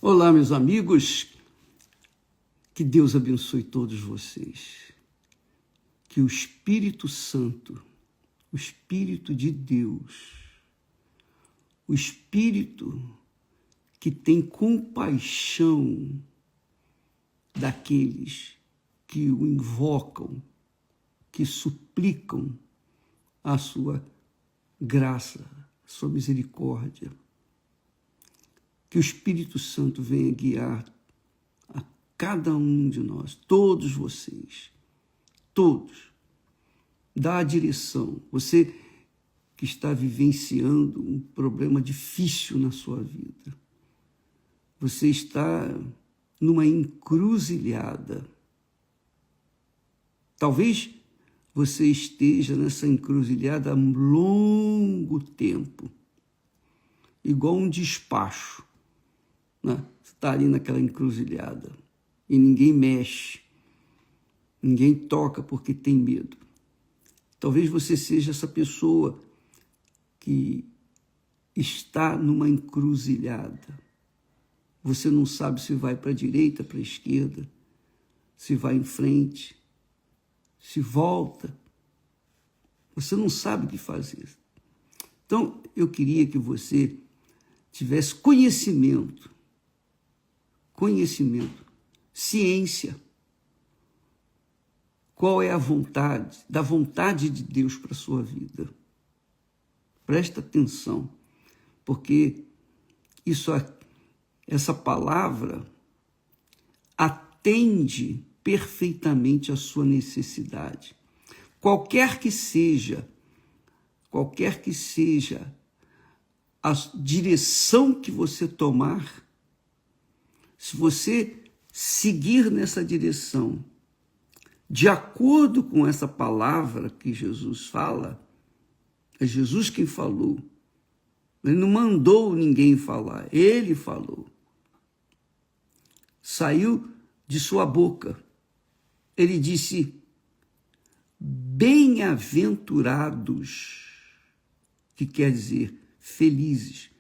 Olá, meus amigos, que Deus abençoe todos vocês, que o Espírito Santo, o Espírito de Deus, o Espírito que tem compaixão daqueles que o invocam, que suplicam a sua graça, a sua misericórdia, que o Espírito Santo venha guiar a cada um de nós, todos vocês, todos, dá a direção. Você que está vivenciando um problema difícil na sua vida, você está numa encruzilhada. Talvez você esteja nessa encruzilhada há um longo tempo, igual um despacho. Você está ali naquela encruzilhada e ninguém mexe, ninguém toca porque tem medo. Talvez você seja essa pessoa que está numa encruzilhada. Você não sabe se vai para a direita, para a esquerda, se vai em frente, se volta. Você não sabe o que fazer. Então, eu queria que você tivesse conhecimento, ciência. Qual é a vontade, da vontade de Deus para a sua vida? Presta atenção, porque essa palavra atende perfeitamente à sua necessidade. Qualquer que seja a direção que você tomar, se você seguir nessa direção, de acordo com essa palavra que Jesus fala, é Jesus quem falou. Ele não mandou ninguém falar, ele falou. Saiu de sua boca. Ele disse: bem-aventurados, que quer dizer felizes.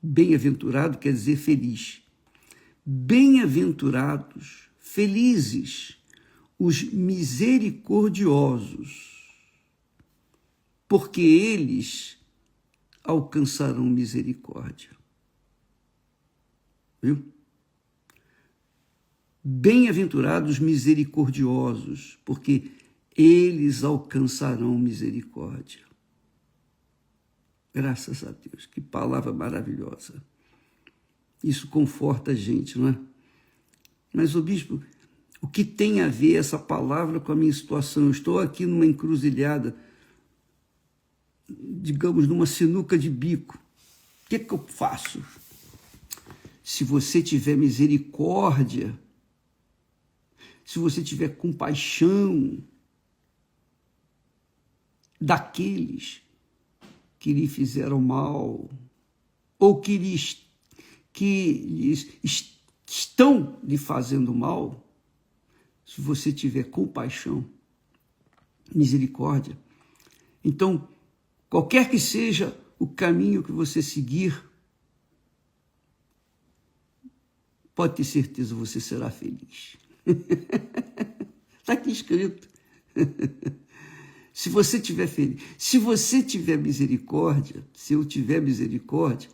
Bem-aventurado quer dizer feliz. Bem-aventurados, felizes, os misericordiosos, porque eles alcançarão misericórdia. Viu? Bem-aventurados misericordiosos, porque eles alcançarão misericórdia. Graças a Deus, que palavra maravilhosa. Isso conforta a gente, não é? Mas, bispo, o que tem a ver essa palavra com a minha situação? Eu estou aqui numa encruzilhada, digamos, numa sinuca de bico. O que eu faço? Se você tiver misericórdia, se você tiver compaixão daqueles que lhe fizeram mal, ou que estão lhe fazendo mal, se você tiver compaixão, misericórdia, então, qualquer que seja o caminho que você seguir, pode ter certeza, você será feliz. Está aqui escrito. Se você tiver feliz, se você tiver misericórdia, se eu tiver misericórdia,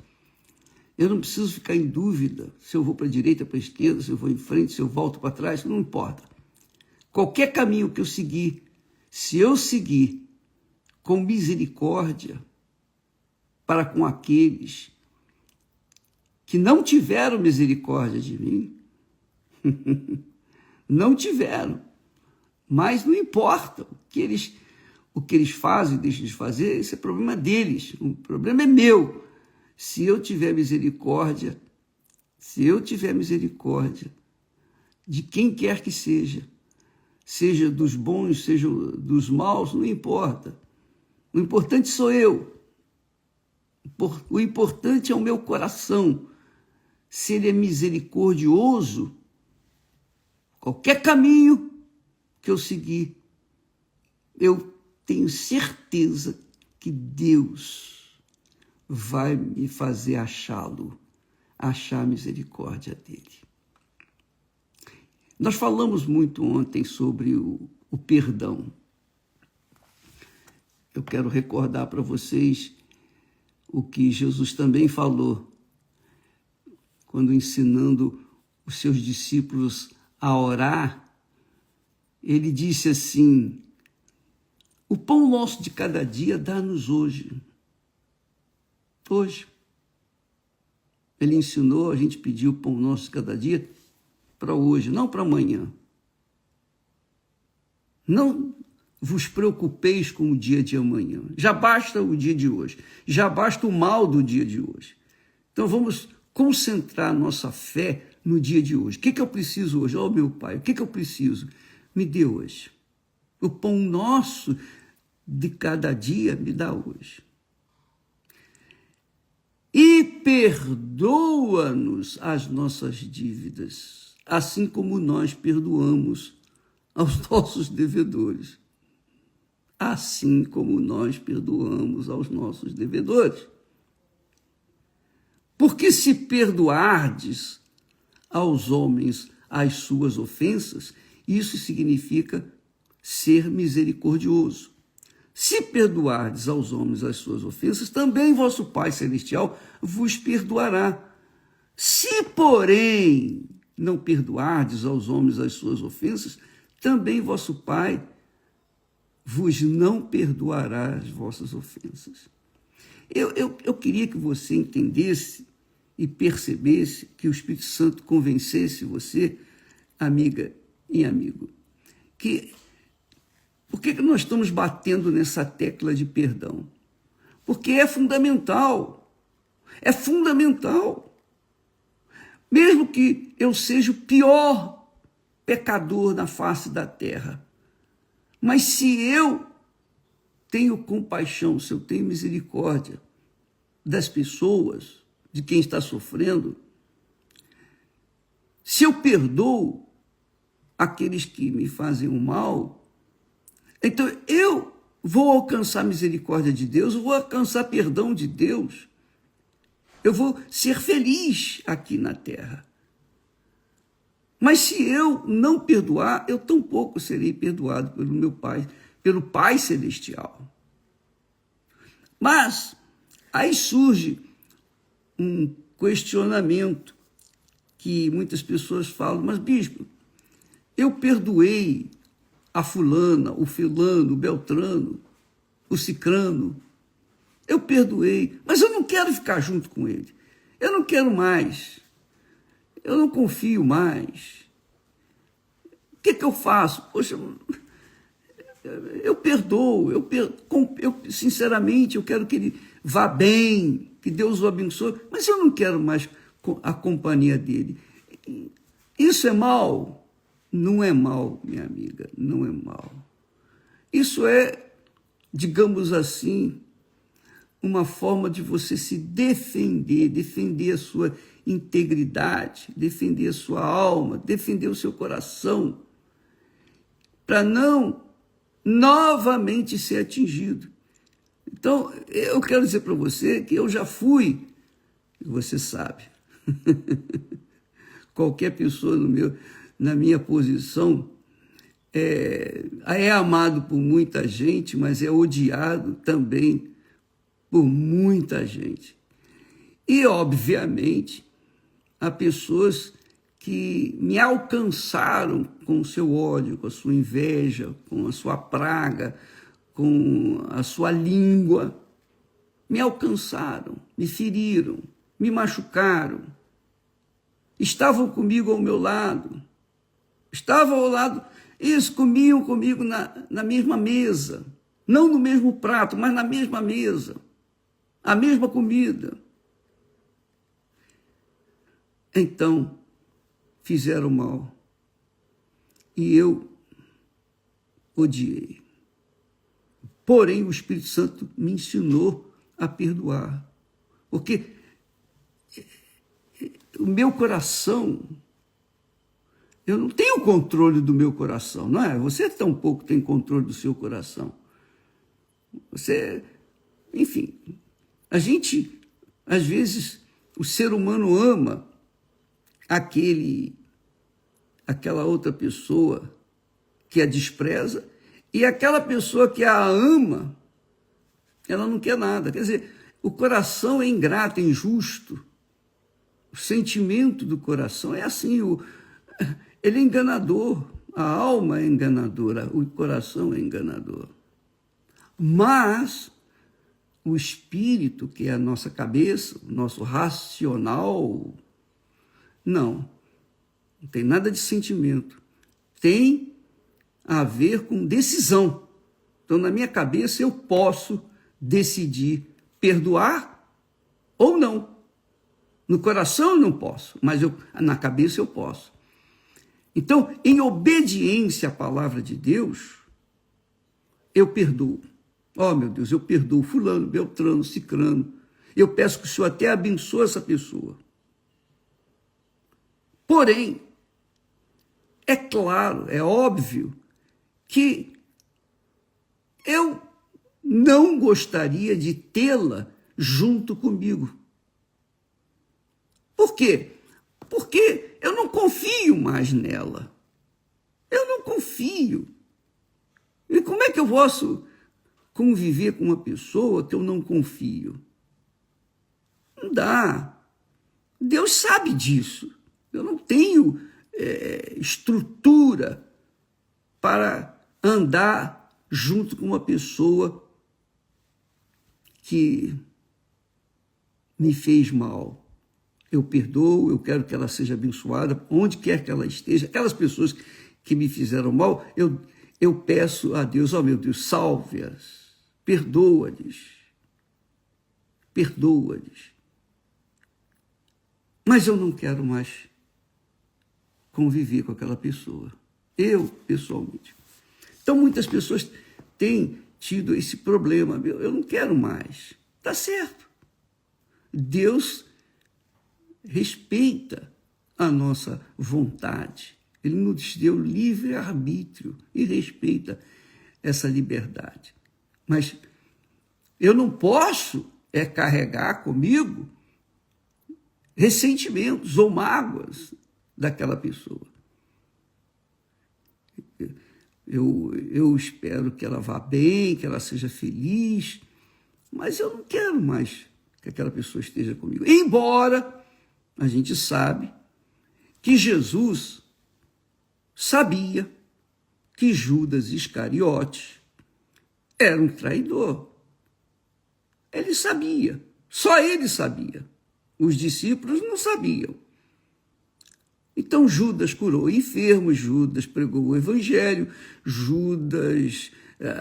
eu não preciso ficar em dúvida se eu vou para a direita, para a esquerda, se eu vou em frente, se eu volto para trás, não importa. Qualquer caminho que eu seguir, se eu seguir com misericórdia para com aqueles que não tiveram misericórdia de mim, não tiveram, mas não importa o que eles fazem, deixam de fazer, esse é problema deles, o problema é meu. Se eu tiver misericórdia de quem quer que seja dos bons, seja dos maus, não importa. O importante sou eu. O importante é o meu coração. Se ele é misericordioso, qualquer caminho que eu seguir, eu tenho certeza que Deus vai me fazer achá-lo achar a misericórdia dele. Nós falamos muito ontem sobre o perdão. Eu quero recordar para vocês o que Jesus também falou, quando ensinando os seus discípulos a orar. Ele disse assim: o pão nosso de cada dia dá-nos hoje. Hoje. Ele ensinou a gente pedir o pão nosso de cada dia para hoje, não para amanhã. Não vos preocupeis com o dia de amanhã. Já basta o dia de hoje. Já basta o mal do dia de hoje. Então vamos concentrar nossa fé no dia de hoje. O que eu preciso hoje? Meu Pai, o que eu preciso? Me dê hoje. O pão nosso de cada dia me dá hoje. E perdoa-nos as nossas dívidas, assim como nós perdoamos aos nossos devedores. Assim como nós perdoamos aos nossos devedores. Porque se perdoardes aos homens as suas ofensas, isso significa ser misericordioso. Se perdoardes aos homens as suas ofensas, também vosso Pai Celestial vos perdoará. Se, porém, não perdoardes aos homens as suas ofensas, também vosso Pai vos não perdoará as vossas ofensas. Eu queria que você entendesse e percebesse, que o Espírito Santo convencesse você, amiga e amigo, que por que nós estamos batendo nessa tecla de perdão? Porque é fundamental. É fundamental. Mesmo que eu seja o pior pecador na face da terra, mas se eu tenho compaixão, se eu tenho misericórdia das pessoas, de quem está sofrendo, se eu perdoo aqueles que me fazem o mal, então eu vou alcançar misericórdia de Deus, eu vou alcançar perdão de Deus, eu vou ser feliz aqui na terra. Mas se eu não perdoar, eu tampouco serei perdoado pelo meu Pai, pelo Pai Celestial. Mas aí surge um questionamento que muitas pessoas falam: mas bispo, eu perdoei a fulana, o fulano, o beltrano, o cicrano, eu perdoei, mas eu não quero ficar junto com ele, eu não quero mais, eu não confio mais. O que eu faço? Poxa, eu perdoo, sinceramente, eu quero que ele vá bem, que Deus o abençoe, mas eu não quero mais a companhia dele. Isso é mal? Não é mal, minha amiga, não é mal. Isso é, digamos assim, uma forma de você se defender, defender a sua integridade, defender a sua alma, defender o seu coração, para não novamente ser atingido. Então, eu quero dizer para você que eu já fui, você sabe, qualquer pessoa na minha posição é amado por muita gente, mas é odiado também por muita gente. E, obviamente, há pessoas que me alcançaram com o seu ódio, com a sua inveja, com a sua praga, com a sua língua. Me alcançaram, me feriram, me machucaram. Estavam comigo ao meu lado. Estavam ao lado, eles comiam comigo na mesma mesa. Não no mesmo prato, mas na mesma mesa. A mesma comida. Então, fizeram mal. E eu odiei. Porém, o Espírito Santo me ensinou a perdoar. Porque o meu coração, eu não tenho controle do meu coração, não é? Você tampouco tem controle do seu coração. Você, enfim, a gente, às vezes, o ser humano ama aquela outra pessoa que a despreza, e aquela pessoa que a ama, ela não quer nada. Quer dizer, o coração é ingrato, é injusto. O sentimento do coração é assim, ele é enganador, a alma é enganadora, o coração é enganador. Mas o espírito, que é a nossa cabeça, o nosso racional, não tem nada de sentimento. Tem a ver com decisão. Então, na minha cabeça, eu posso decidir perdoar ou não. No coração eu não posso, mas na cabeça eu posso. Então, em obediência à palavra de Deus, eu perdoo. Oh, meu Deus, eu perdoo fulano, beltrano, cicrano. Eu peço que o Senhor até abençoe essa pessoa. Porém, é claro, é óbvio que eu não gostaria de tê-la junto comigo. Por quê? Porque eu não confio mais nela. Eu não confio. E como é que eu posso conviver com uma pessoa que eu não confio? Não dá. Deus sabe disso. Eu não tenho estrutura para andar junto com uma pessoa que me fez mal. Eu perdoo, eu quero que ela seja abençoada, onde quer que ela esteja. Aquelas pessoas que me fizeram mal, eu peço a Deus, oh meu Deus, salve-as, perdoa-lhes, perdoa-lhes. Mas eu não quero mais conviver com aquela pessoa, eu pessoalmente. Então muitas pessoas têm tido esse problema, eu não quero mais, está certo. Deus respeita a nossa vontade. Ele nos deu livre-arbítrio e respeita essa liberdade. Mas eu não posso carregar comigo ressentimentos ou mágoas daquela pessoa. Eu espero que ela vá bem, que ela seja feliz, mas eu não quero mais que aquela pessoa esteja comigo. Embora a gente sabe que Jesus sabia que Judas Iscariote era um traidor. Ele sabia, só ele sabia. Os discípulos não sabiam. Então Judas curou enfermos, Judas pregou o evangelho, Judas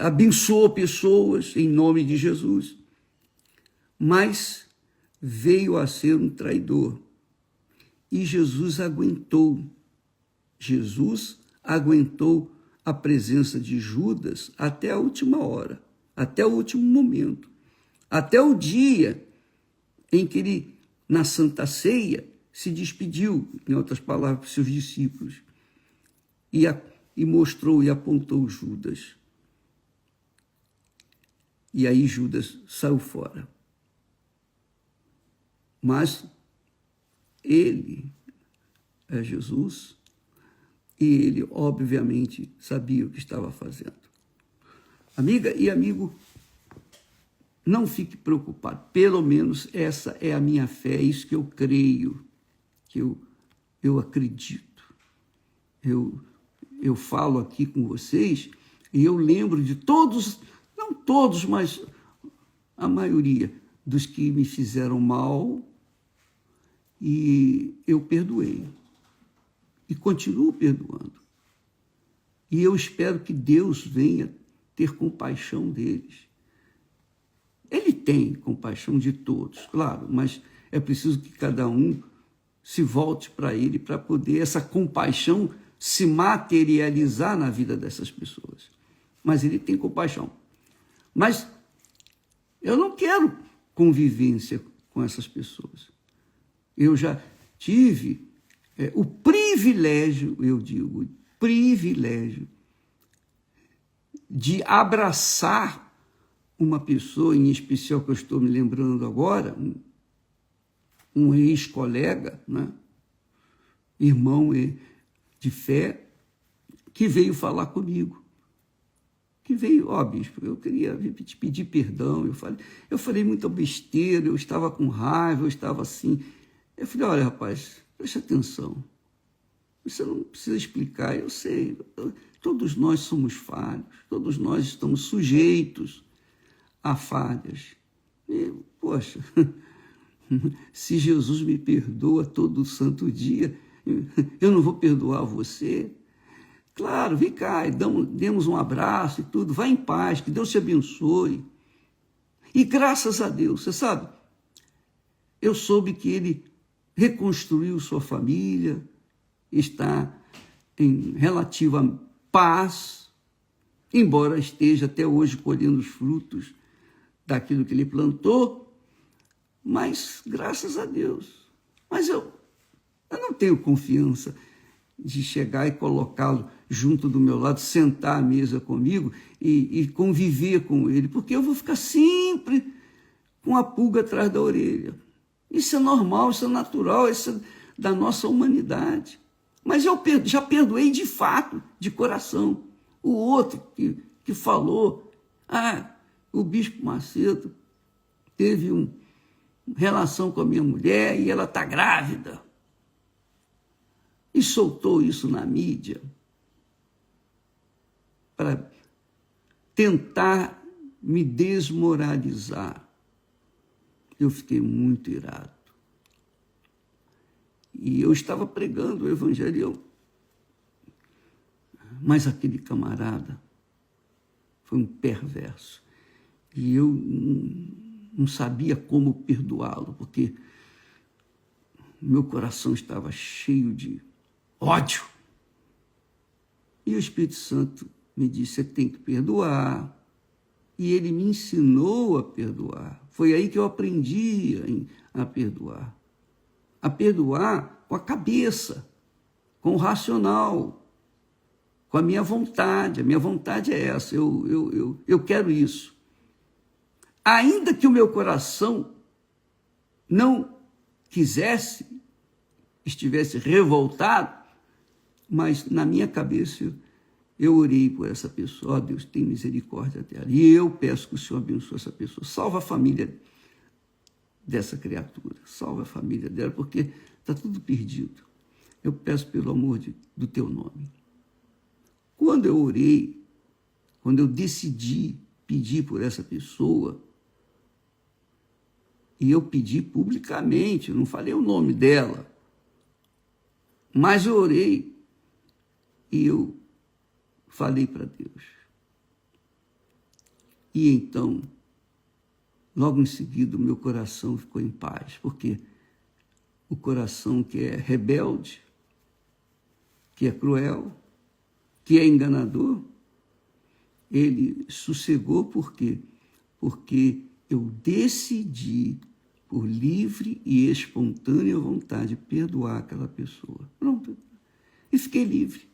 abençoou pessoas em nome de Jesus. Mas veio a ser um traidor. E Jesus aguentou a presença de Judas até a última hora, até o último momento, até o dia em que ele, na Santa Ceia, se despediu, em outras palavras, para os seus discípulos, e mostrou e apontou Judas. E aí Judas saiu fora. Mas ele é Jesus e ele, obviamente, sabia o que estava fazendo. Amiga e amigo, não fique preocupado. Pelo menos essa é a minha fé, é isso que eu creio, que eu acredito. Eu falo aqui com vocês e eu lembro de todos, não todos, mas a maioria dos que me fizeram mal, e eu perdoei. E continuo perdoando. E eu espero que Deus venha ter compaixão deles. Ele tem compaixão de todos, claro, mas é preciso que cada um se volte para ele para poder essa compaixão se materializar na vida dessas pessoas. Mas ele tem compaixão. Mas eu não quero convivência com essas pessoas. Eu já tive o privilégio, eu digo, privilégio de abraçar uma pessoa, em especial que eu estou me lembrando agora, um ex-colega, né? Irmão de fé, que veio falar comigo. Que veio, bispo, eu queria te pedir perdão. Eu falei muita besteira, eu estava com raiva, eu estava assim. Eu falei, olha, rapaz, preste atenção. Você não precisa explicar, eu sei. Todos nós somos falhos, todos nós estamos sujeitos a falhas. E, poxa, se Jesus me perdoa todo santo dia, eu não vou perdoar você? Claro, vem cá, demos um abraço e tudo, vai em paz, que Deus te abençoe. E graças a Deus, você sabe, eu soube que ele reconstruiu sua família, está em relativa paz, embora esteja até hoje colhendo os frutos daquilo que ele plantou, mas graças a Deus. Mas eu não tenho confiança de chegar e colocá-lo junto do meu lado, sentar à mesa comigo e conviver com ele, porque eu vou ficar sempre com a pulga atrás da orelha. Isso é normal, isso é natural, isso é da nossa humanidade. Mas eu já perdoei de fato, de coração. O outro que falou, o bispo Macedo teve uma relação com a minha mulher e ela está grávida. E soltou isso na mídia para tentar me desmoralizar. Eu fiquei muito irado. E eu estava pregando o evangelho, mas aquele camarada foi um perverso. E eu não sabia como perdoá-lo, porque meu coração estava cheio de ódio. E o Espírito Santo me disse, você tem que perdoar. E ele me ensinou a perdoar. Foi aí que eu aprendi a perdoar. A perdoar com a cabeça, com o racional, com a minha vontade. A minha vontade é essa, eu quero isso. Ainda que o meu coração não quisesse, estivesse revoltado, mas na minha cabeça eu orei por essa pessoa. Deus, tem misericórdia dela. E eu peço que o Senhor abençoe essa pessoa. Salva a família dessa criatura. Salva a família dela, porque está tudo perdido. Eu peço pelo amor do teu nome. Quando eu orei, quando eu decidi pedir por essa pessoa, e eu pedi publicamente, eu não falei o nome dela, mas eu orei e eu falei para Deus. E então, logo em seguida, o meu coração ficou em paz, porque o coração que é rebelde, que é cruel, que é enganador, ele sossegou. Por quê? Porque eu decidi, por livre e espontânea vontade, perdoar aquela pessoa. Pronto. E fiquei livre.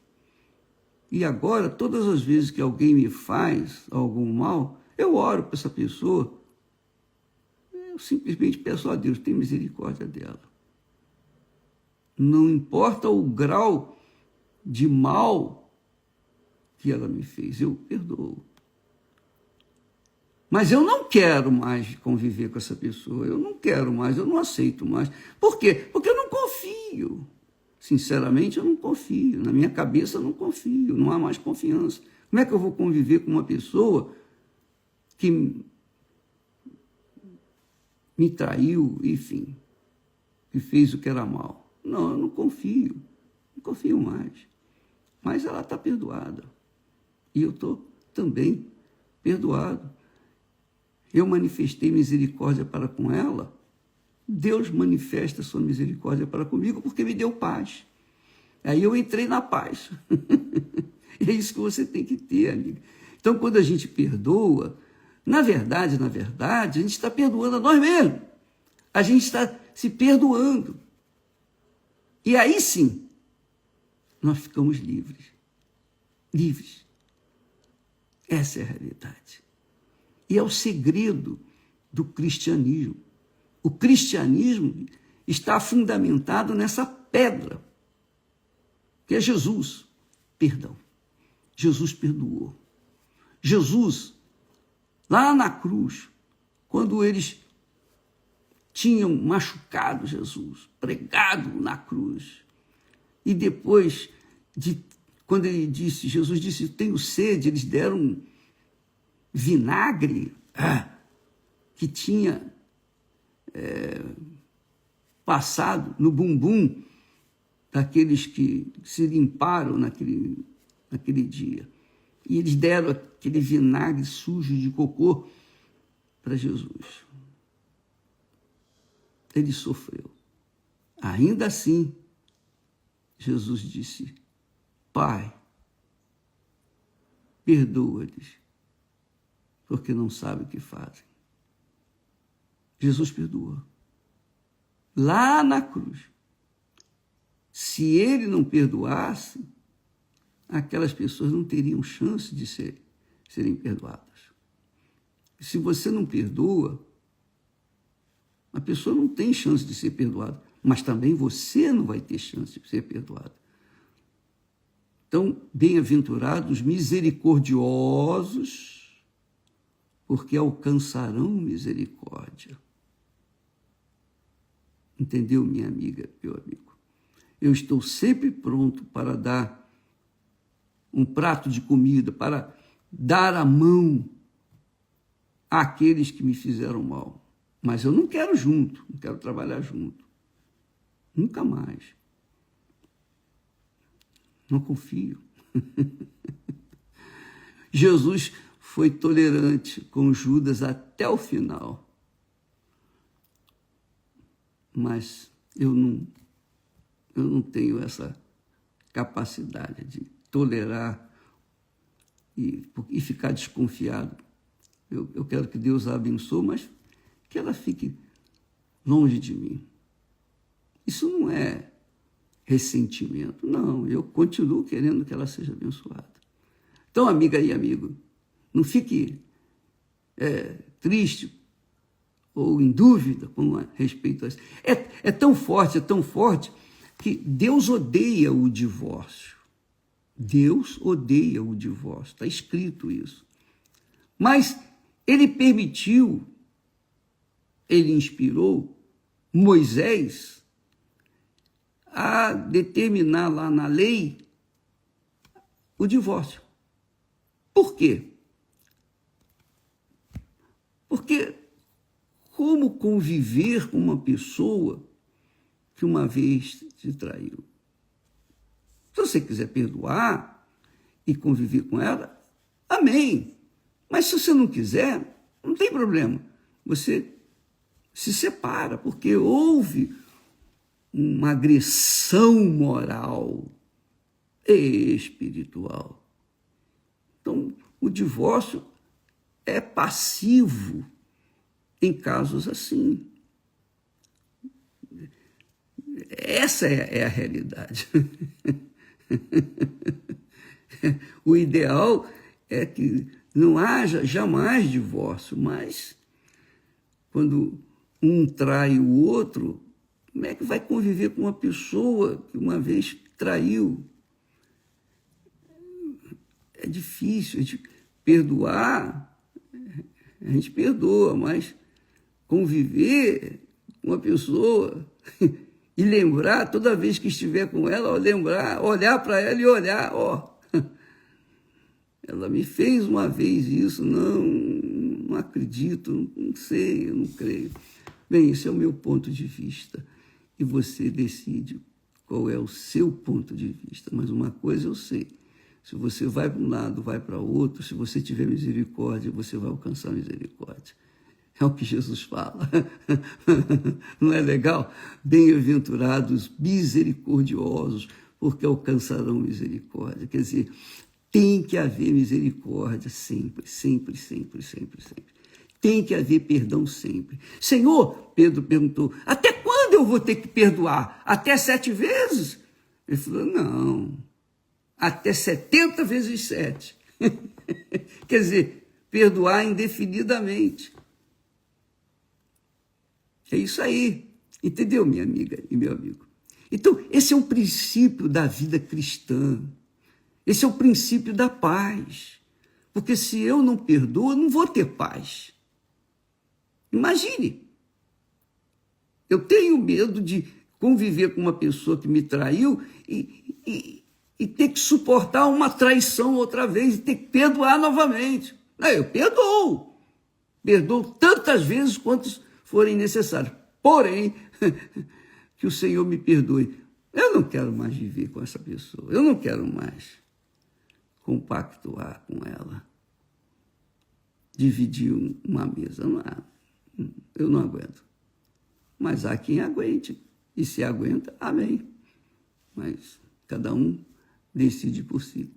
E agora, todas as vezes que alguém me faz algum mal, eu oro para essa pessoa. Eu simplesmente peço a Deus, tem misericórdia dela. Não importa o grau de mal que ela me fez, eu perdoo. Mas eu não quero mais conviver com essa pessoa, eu não quero mais, eu não aceito mais. Por quê? Porque eu não confio. Sinceramente, eu não confio. Na minha cabeça, eu não confio, não há mais confiança. Como é que eu vou conviver com uma pessoa que me traiu, enfim, que fez o que era mal? Não, eu não confio mais. Mas ela está perdoada. E eu estou também perdoado. Eu manifestei misericórdia para com ela, Deus manifesta a sua misericórdia para comigo porque me deu paz. Aí eu entrei na paz. É isso que você tem que ter, amiga. Então, quando a gente perdoa, na verdade, a gente está perdoando a nós mesmos. A gente está se perdoando. E aí sim, nós ficamos livres. Livres. Essa é a realidade. E é o segredo do cristianismo. O cristianismo, está fundamentado nessa pedra, que é Jesus. Perdão. Jesus perdoou. Jesus, lá na cruz, quando eles tinham machucado Jesus, pregado na cruz, e depois, quando Jesus disse, tenho sede, eles deram vinagre que tinha passado no bumbum daqueles que se limparam naquele dia. E eles deram aquele vinagre sujo de cocô para Jesus. Ele sofreu. Ainda assim, Jesus disse, Pai, perdoa-lhes, porque não sabem o que fazem. Jesus perdoou. Lá na cruz. Se ele não perdoasse, aquelas pessoas não teriam chance de serem perdoadas. Se você não perdoa, a pessoa não tem chance de ser perdoada, mas também você não vai ter chance de ser perdoado. Então, bem-aventurados misericordiosos, porque alcançarão misericórdia. Entendeu, minha amiga, meu amigo? Eu estou sempre pronto para dar um prato de comida, para dar a mão àqueles que me fizeram mal. Mas eu não quero junto, não quero trabalhar junto. Nunca mais. Não confio. Jesus foi tolerante com Judas até o final. Mas eu não tenho essa capacidade de tolerar e ficar desconfiado. Eu quero que Deus a abençoe, mas que ela fique longe de mim. Isso não é ressentimento, não. Eu continuo querendo que ela seja abençoada. Então, amiga e amigo, não fique triste ou em dúvida com respeito a isso. É tão forte que Deus odeia o divórcio. Deus odeia o divórcio, está escrito isso. Mas ele permitiu, ele inspirou Moisés a determinar lá na lei o divórcio. Por quê? Porque como conviver com uma pessoa que uma vez te traiu? Se você quiser perdoar e conviver com ela, amém. Mas se você não quiser, não tem problema. Você se separa, porque houve uma agressão moral e espiritual. Então, o divórcio é passivo em casos assim. Essa é a realidade. O ideal é que não haja jamais divórcio, mas quando um trai o outro, como é que vai conviver com uma pessoa que uma vez traiu? É difícil, perdoar, a gente perdoa, mas conviver com uma pessoa e lembrar, toda vez que estiver com ela, lembrar, olhar para ela e olhar, ela me fez uma vez isso, não acredito, não sei, eu não creio. Bem, esse é o meu ponto de vista e você decide qual é o seu ponto de vista, mas uma coisa eu sei, se você vai para um lado, vai para outro, se você tiver misericórdia, você vai alcançar misericórdia. É o que Jesus fala. Não é legal? Bem-aventurados, misericordiosos, porque alcançarão misericórdia. Quer dizer, tem que haver misericórdia sempre, sempre, sempre, sempre, sempre. Tem que haver perdão sempre. Senhor, Pedro perguntou, até quando eu vou ter que perdoar? Até 7 vezes? Ele falou, não, até 70 vezes 7. Quer dizer, perdoar indefinidamente. É isso aí. Entendeu, minha amiga e meu amigo? Então, esse é o princípio da vida cristã. Esse é o princípio da paz. Porque se eu não perdoo, eu não vou ter paz. Imagine. Eu tenho medo de conviver com uma pessoa que me traiu e ter que suportar uma traição outra vez e ter que perdoar novamente. Não, eu perdoo. Perdoo tantas vezes quantas forem necessárias. Porém, que o Senhor me perdoe. Eu não quero mais viver com essa pessoa. Eu não quero mais compactuar com ela. Dividir uma mesa. Eu não aguento. Mas há quem aguente. E se aguenta, amém. Mas cada um decide por si.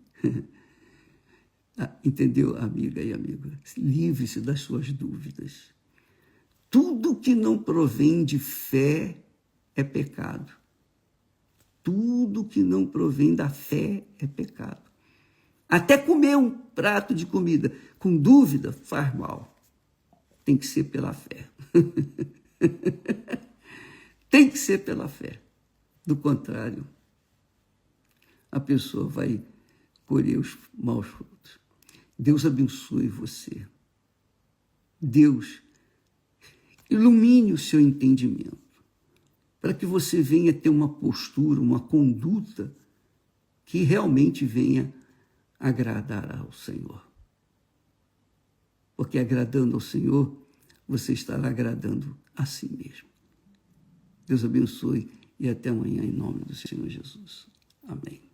Entendeu, amiga e amigo? Livre-se das suas dúvidas. Tudo que não provém de fé é pecado. Tudo que não provém da fé é pecado. Até comer um prato de comida com dúvida faz mal. Tem que ser pela fé. Tem que ser pela fé. Do contrário, a pessoa vai colher os maus frutos. Deus abençoe você. Deus ilumine o seu entendimento, para que você venha ter uma postura, uma conduta que realmente venha agradar ao Senhor. Porque agradando ao Senhor, você estará agradando a si mesmo. Deus abençoe e até amanhã em nome do Senhor Jesus. Amém.